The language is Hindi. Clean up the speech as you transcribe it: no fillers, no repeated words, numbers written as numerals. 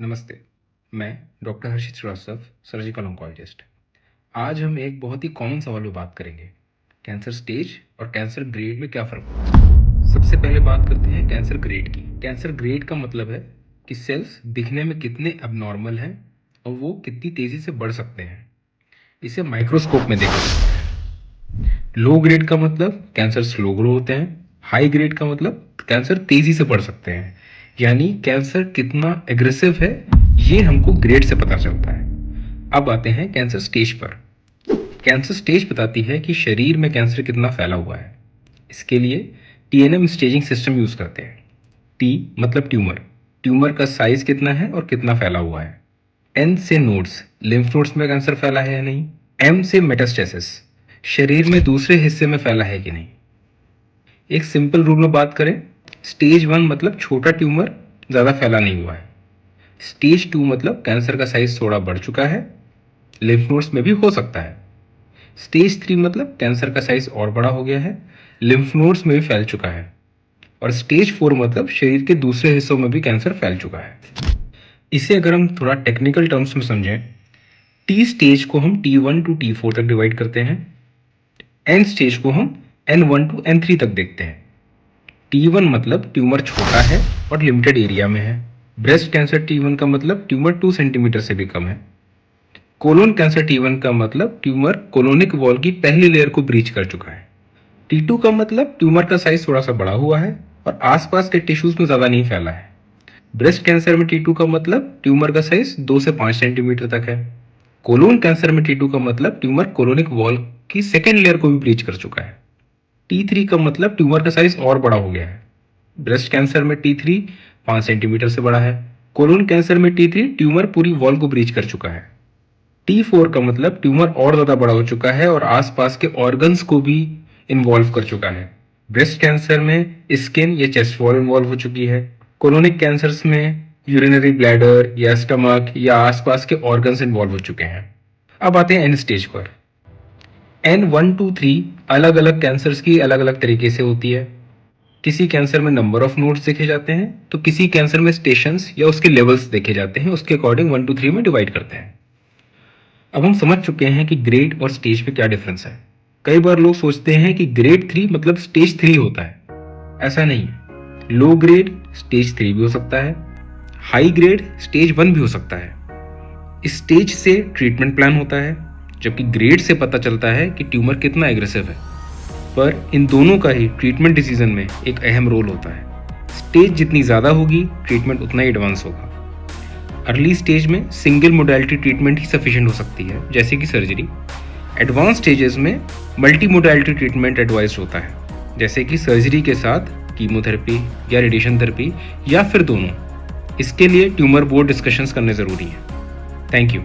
नमस्ते, मैं डॉक्टर हर्षित श्रीवास्तव, सर्जिकल ऑन्कोलॉजिस्ट। आज हम एक बहुत ही कॉमन सवाल पे बात करेंगे, कैंसर स्टेज और कैंसर ग्रेड में क्या फ़र्क होता है। सबसे पहले बात करते हैं कैंसर ग्रेड की। कैंसर ग्रेड का मतलब है कि सेल्स दिखने में कितने अबनॉर्मल हैं और वो कितनी तेज़ी से बढ़ सकते हैं। इसे माइक्रोस्कोप में देखा जाता है। लो ग्रेड का मतलब कैंसर स्लो ग्रो होते हैं। हाई ग्रेड का मतलब कैंसर तेज़ी से बढ़ सकते हैं। यानी कैंसर कितना एग्रेसिव है ये हमको ग्रेड से पता चलता है। अब आते हैं कैंसर स्टेज पर। कैंसर स्टेज बताती है कि शरीर में कैंसर कितना फैला हुआ है। इसके लिए टीएनएम स्टेजिंग सिस्टम यूज करते हैं। टी मतलब ट्यूमर, ट्यूमर का साइज कितना है और कितना फैला हुआ है। एन से नोड्स, लिम्फ नोड्स में कैंसर फैला है या नहीं। एम से मेटास्टेसिस, शरीर में दूसरे हिस्से में फैला है कि नहीं। एक सिंपल रूल में बात करें, स्टेज 1 मतलब छोटा ट्यूमर, ज़्यादा फैला नहीं हुआ है। स्टेज 2 मतलब कैंसर का साइज थोड़ा बढ़ चुका है, लिम्फ नोड्स में भी हो सकता है। स्टेज 3 मतलब कैंसर का साइज और बड़ा हो गया है, लिम्फ नोड्स में भी फैल चुका है। और स्टेज 4 मतलब शरीर के दूसरे हिस्सों में भी कैंसर फैल चुका है। इसे अगर हम थोड़ा टेक्निकल टर्म्स में समझें, टी स्टेज को हम T1 टू T4 तक डिवाइड करते हैं। एन स्टेज को हम N1 टू N3 तक देखते हैं। T1 मतलब ट्यूमर छोटा है और लिमिटेड एरिया में है। ब्रेस्ट कैंसर T1 का मतलब ट्यूमर 2 सेंटीमीटर से भी कम है। कोलोन कैंसर T1 का मतलब ट्यूमर कोलोनिक वॉल की पहली लेयर को ब्रीच कर चुका है। T2 का मतलब ट्यूमर का साइज थोड़ा सा बड़ा हुआ है और आसपास के टिश्यूज में ज्यादा नहीं फैला है। ब्रेस्ट कैंसर में T2 का मतलब ट्यूमर का साइज 2 से 5 सेंटीमीटर तक है। कोलोन कैंसर में T2 का मतलब ट्यूमर कोलोनिक वॉल की सेकेंड लेयर को भी ब्रीच कर चुका है। T3 का मतलब ट्यूमर का साइज और बड़ा हो गया है। ब्रेस्ट कैंसर में T3 5 सेंटीमीटर से बड़ा है। कोलोन कैंसर में T3 ट्यूमर पूरी वॉल को ब्रीच कर चुका है। T4 का मतलब ट्यूमर और ज्यादा बड़ा हो चुका है और आसपास के ऑर्गन्स को भी इन्वॉल्व कर चुका है। ब्रेस्ट कैंसर में स्किन या चेस्ट वॉल इन्वॉल्व हो चुकी है। कोलोनिक कैंसर्स में यूरिनरी ब्लैडर या स्टमक या आसपास के ऑर्गन्स इन्वॉल्व हो चुके हैं। अब आते हैं एंड स्टेज पर। N1 2 3 अलग अलग कैंसर्स की अलग अलग तरीके से होती है। किसी कैंसर में नंबर ऑफ नोड्स देखे जाते हैं तो किसी कैंसर में स्टेशंस या उसके लेवल्स देखे जाते हैं, उसके अकॉर्डिंग 1 2 3 में डिवाइड करते हैं। अब हम समझ चुके हैं कि ग्रेड और स्टेज पे क्या डिफरेंस है। कई बार लोग सोचते हैं कि ग्रेड 3 मतलब स्टेज 3 होता है। ऐसा नहीं है। लो ग्रेड स्टेज 3 भी हो सकता है, हाई ग्रेड स्टेज 1 भी हो सकता है। इस स्टेज से ट्रीटमेंट प्लान होता है, जबकि ग्रेड से पता चलता है कि ट्यूमर कितना एग्रेसिव है। पर इन दोनों का ही ट्रीटमेंट डिसीजन में एक अहम रोल होता है। स्टेज जितनी ज़्यादा होगी ट्रीटमेंट उतना ही एडवांस होगा। अर्ली स्टेज में सिंगल मोडालिटी ट्रीटमेंट ही सफिशिएंट हो सकती है, जैसे कि सर्जरी। एडवांस स्टेजेस में मल्टी मोडालिटी ट्रीटमेंट एडवाइज होता है, जैसे कि सर्जरी के साथ कीमोथेरेपी या रेडिएशन थेरेपी या फिर दोनों। इसके लिए ट्यूमर बोर्ड डिस्कशंस करने ज़रूरी है। Thank you.